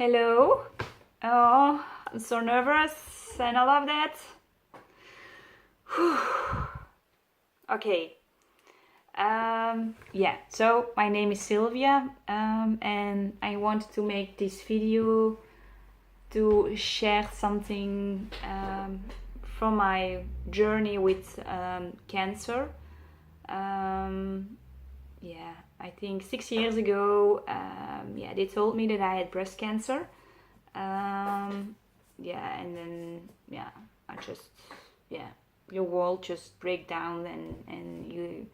Hello. Oh, I'm so nervous and I love that. Okay. Yeah, so my name is Sylvia, and I want to make this video to share something from my journey with cancer. Yeah, I think 6 years ago, they told me that I had breast cancer. And then, I just, your world just break down and you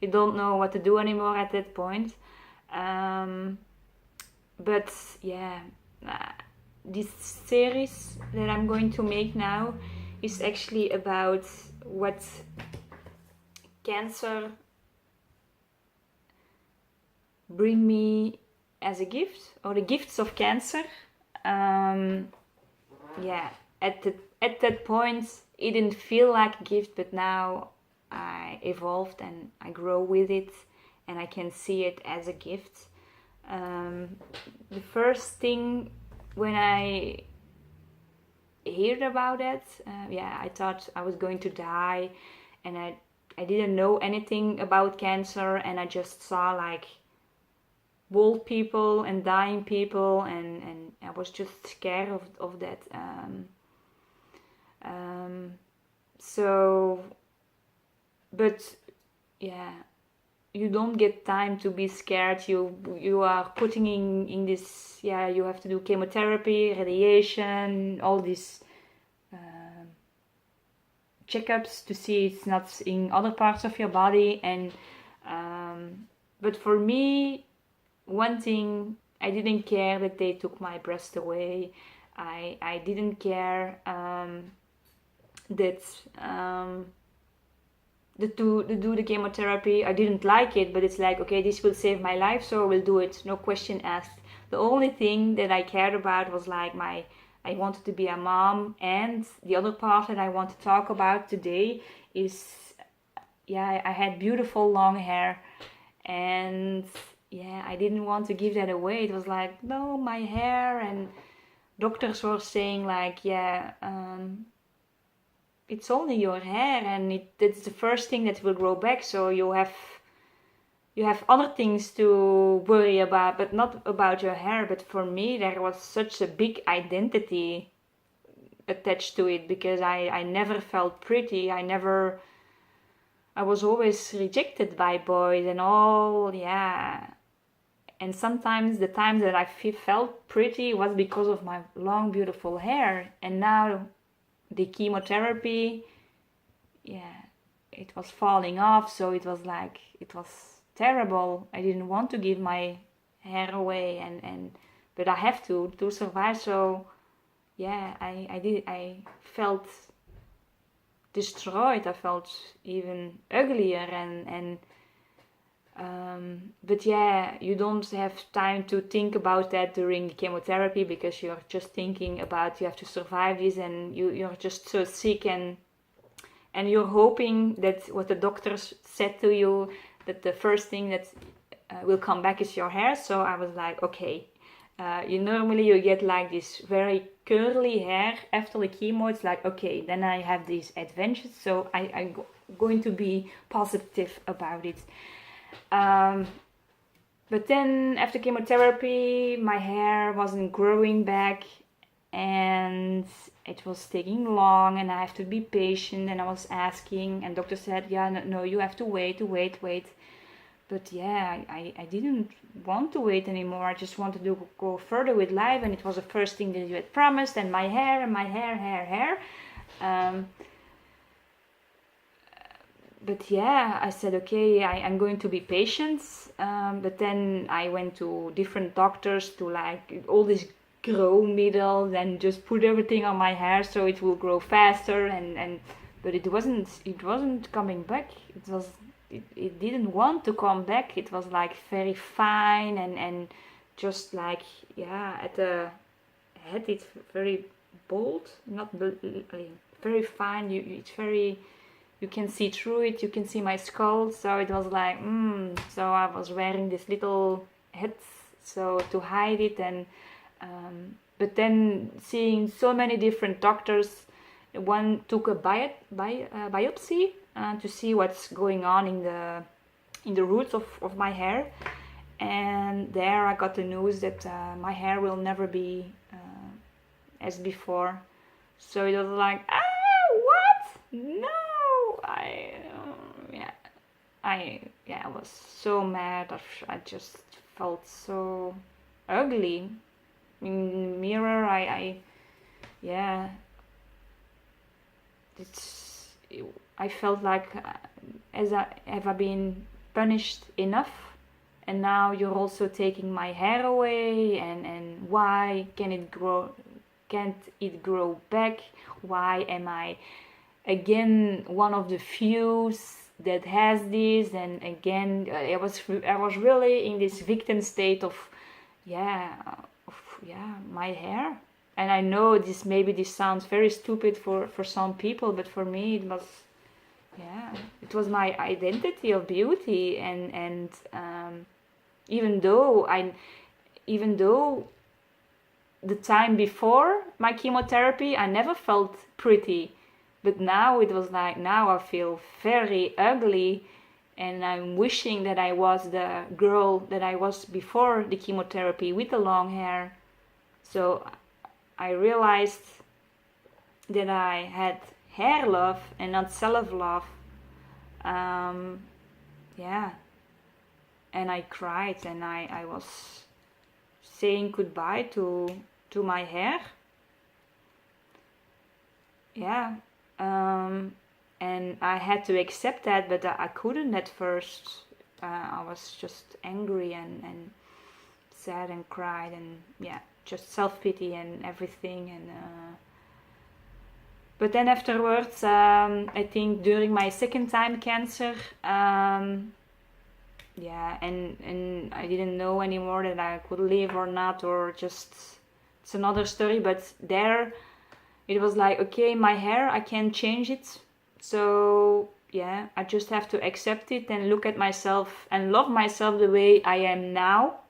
don't know what to do anymore at that point. But yeah, this series that I'm going to make now is actually about what cancer bring me as a gift, or the gifts of cancer. At that point it didn't feel like a gift, but now I evolved and I grow with it and I can see it as a gift. The first thing when I heard about it, I thought I was going to die, and I didn't know anything about cancer, and I just saw like old people and dying people, and I was just scared of that. But yeah, you don't get time to be scared. You are putting in this, you have to do chemotherapy, radiation, all these checkups to see it's not in other parts of your body. And but for me, one thing, I didn't care that they took my breast away. I didn't care to do the chemotherapy. I didn't like it, but it's like, okay, this will save my life, so I will do it, no question asked. The only thing that I cared about was like I wanted to be a mom. And the other part that I want to talk about today is, I had beautiful long hair, and I didn't want to give that away. It was like, no, my hair, and doctors were saying like, it's only your hair, and it's the first thing that will grow back, so you have other things to worry about, but not about your hair. But for me, there was such a big identity attached to it, because I never felt pretty. I was always rejected by boys and all, and sometimes the times that I felt pretty was because of my long beautiful hair. And now the chemotherapy, it was falling off, so it was terrible. I didn't want to give my hair away, but I have to survive. So I felt destroyed. I felt even uglier, but you don't have time to think about that during the chemotherapy, because you're just thinking about you have to survive this, and you're just so sick, and you're hoping that what the doctors said to you, that the first thing that will come back is your hair. So I was like, okay, normally you get like this very curly hair after the chemo. It's like, okay, then I have these adventures, so I'm going to be positive about it. But then after chemotherapy, my hair wasn't growing back, and it was taking long, and I have to be patient, and I was asking, and doctor said, no, you have to wait. But I didn't want to wait anymore. I just wanted to go further with life, and it was the first thing that you had promised, and my hair. But I said, okay, I'm going to be patient. But then I went to different doctors to like all this grow needles and just put everything on my hair so it will grow faster. But it wasn't coming back. It didn't want to come back. It was like very fine and just like, at the head it's very bold, not very fine. It's very, you can see through it, you can see my skull. So it was like, so I was wearing this little hat so to hide it. And But then seeing so many different doctors, one took a biopsy to see what's going on in the roots of my hair, and there I got the news that my hair will never be as before. So it was like, what? No, I was so mad. I just felt so ugly in the mirror. I felt like, have I been punished enough? And now you're also taking my hair away, and why can't it grow back? Why am I again one of the few that has this? And again, I was really in this victim state of my hair. And I know this sounds very stupid for some people, but for me it was my identity of beauty. And even though the time before my chemotherapy I never felt pretty, but now it was like, now I feel very ugly, and I'm wishing that I was the girl that I was before the chemotherapy with the long hair. So I realized that I had hair love and not self-love. And I cried, and I was saying goodbye to my hair. And I had to accept that, but I couldn't at first. I was just angry and sad and cried, and just self-pity and everything. And but then afterwards, I think during my second time cancer, and I didn't know anymore that I could live or not, or just, it's another story. But there it was like, okay, my hair, I can't change it, so I just have to accept it and look at myself and love myself the way I am now.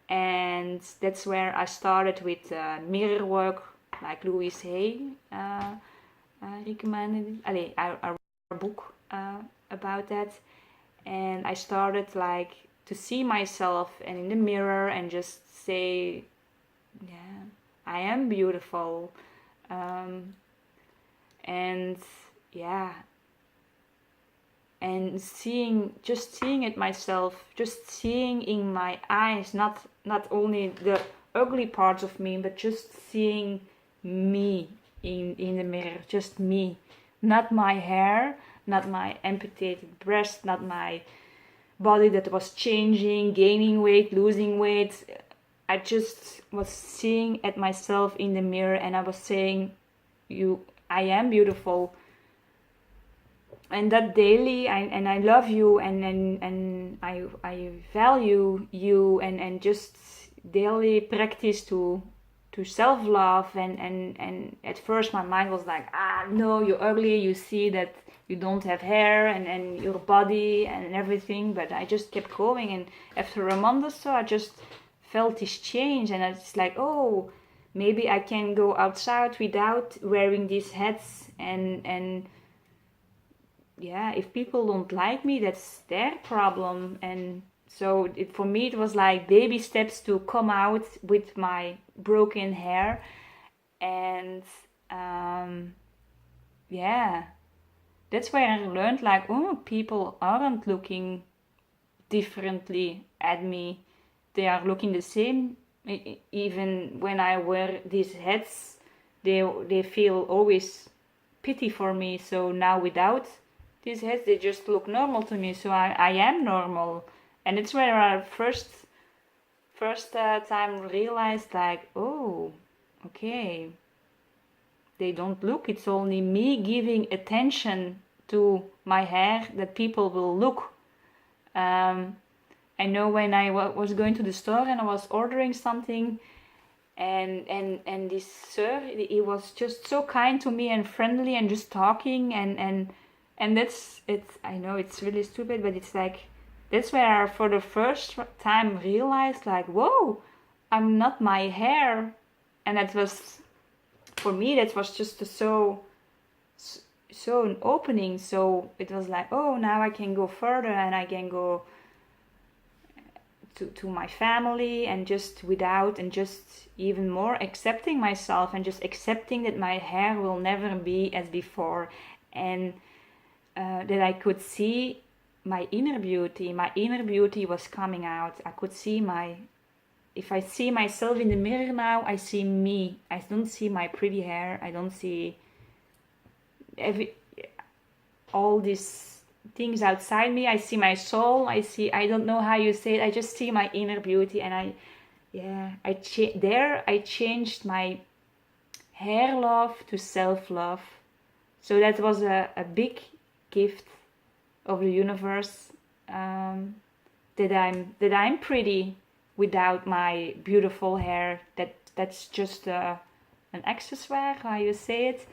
And that's where I started with mirror work, like Louise Hay recommended. I wrote a book about that. And I started like to see myself and in the mirror and just say, I am beautiful. And seeing it myself, just seeing in my eyes, not only the ugly parts of me, but just seeing me in the mirror, just me, not my hair, not my amputated breast, not my body that was changing, gaining weight, losing weight. I just was seeing at myself in the mirror, and I was saying, I am beautiful. And that daily, I love you, and I value you, and just daily practice to self-love. And at first my mind was like, no, you're ugly, you see that you don't have hair and your body and everything. But I just kept going, and after a month or so I just felt this change, and it's like, oh, maybe I can go outside without wearing these hats, and if people don't like me, that's their problem. And so for me it was like baby steps to come out with my broken hair. And that's where I learned, like, oh, people aren't looking differently at me, they are looking the same. Even when I wear these hats, they feel always pity for me. So now without these hats, they just look normal to me. So I am normal. And it's where I first time realized, like, oh, okay, they don't look. It's only me giving attention to my hair that people will look. I know when I was going to the store and I was ordering something, and this sir, he was just so kind to me and friendly and just talking, and that's it. I know it's really stupid, but it's like, that's where I for the first time realized, like, whoa, I'm not my hair. And that was, for me, that was just so an opening. So it was like, oh, now I can go further, and I can go to my family, and just without, and just even more accepting myself, and just accepting that my hair will never be as before, and that I could see my inner beauty was coming out. I could see if I see myself in the mirror now, I see me. I don't see my pretty hair. I don't see all these things outside me. I see my soul. I don't know how you say it. I just see my inner beauty, and I changed my hair love to self-love. So that was a big gift of the universe, that I'm pretty without my beautiful hair. That's just an accessoire, how you say it,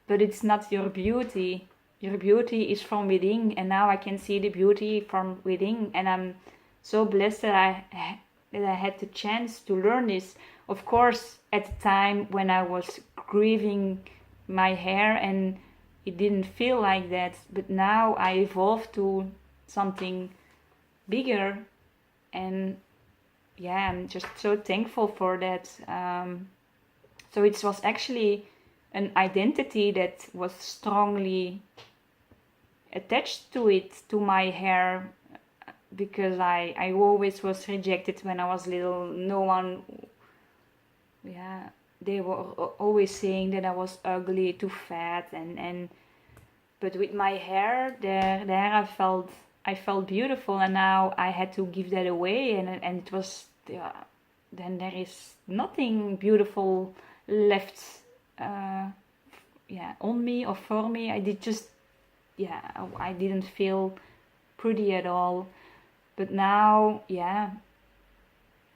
but it's not your beauty. Your beauty is from within, and now I can see the beauty from within, and I'm so blessed that I had the chance to learn this. Of course, at the time when I was grieving my hair, and it didn't feel like that, but now I evolved to something bigger, and yeah, I'm just so thankful for that. So it was actually an identity that was strongly attached to my hair, because I always was rejected when I was little. No one, they were always saying that I was ugly, too fat, and but with my hair, there I felt beautiful, and now I had to give that away, and it was, then there is nothing beautiful left, on me or for me. I didn't feel pretty at all, but now,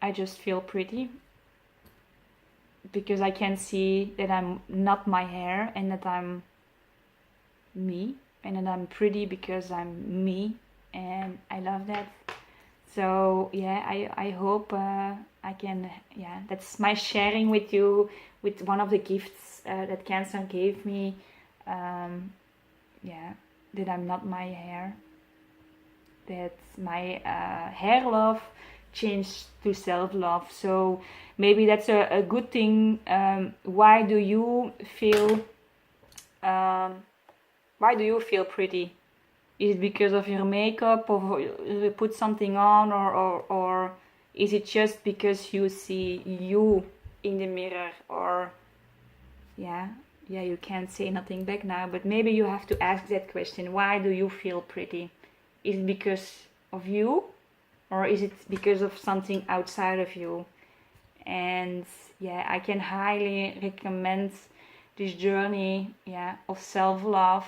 I just feel pretty, because I can see that I'm not my hair, and that I'm me, and that I'm pretty because I'm me, and I love that. So I hope I can, that's my sharing with you, with one of the gifts that cancer gave me, that I'm not my hair, that my hair love changed to self-love. So maybe that's a good thing. Why do you feel pretty? Is it because of your makeup, or you put something on, or is it just because you see you in the mirror? Or you can't say nothing back now, but maybe you have to ask that question. Why do you feel pretty? Is it because of you, or is it because of something outside of you? And I can highly recommend this journey of self-love,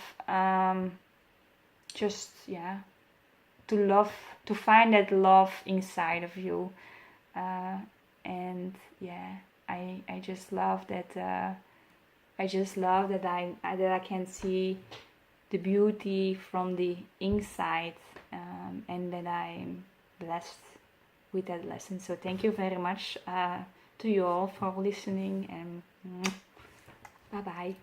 to find that love inside of you, and I just love that. that I can see the beauty from the inside, and that I'm blessed with that lesson. So thank you very much to you all for listening, and bye bye.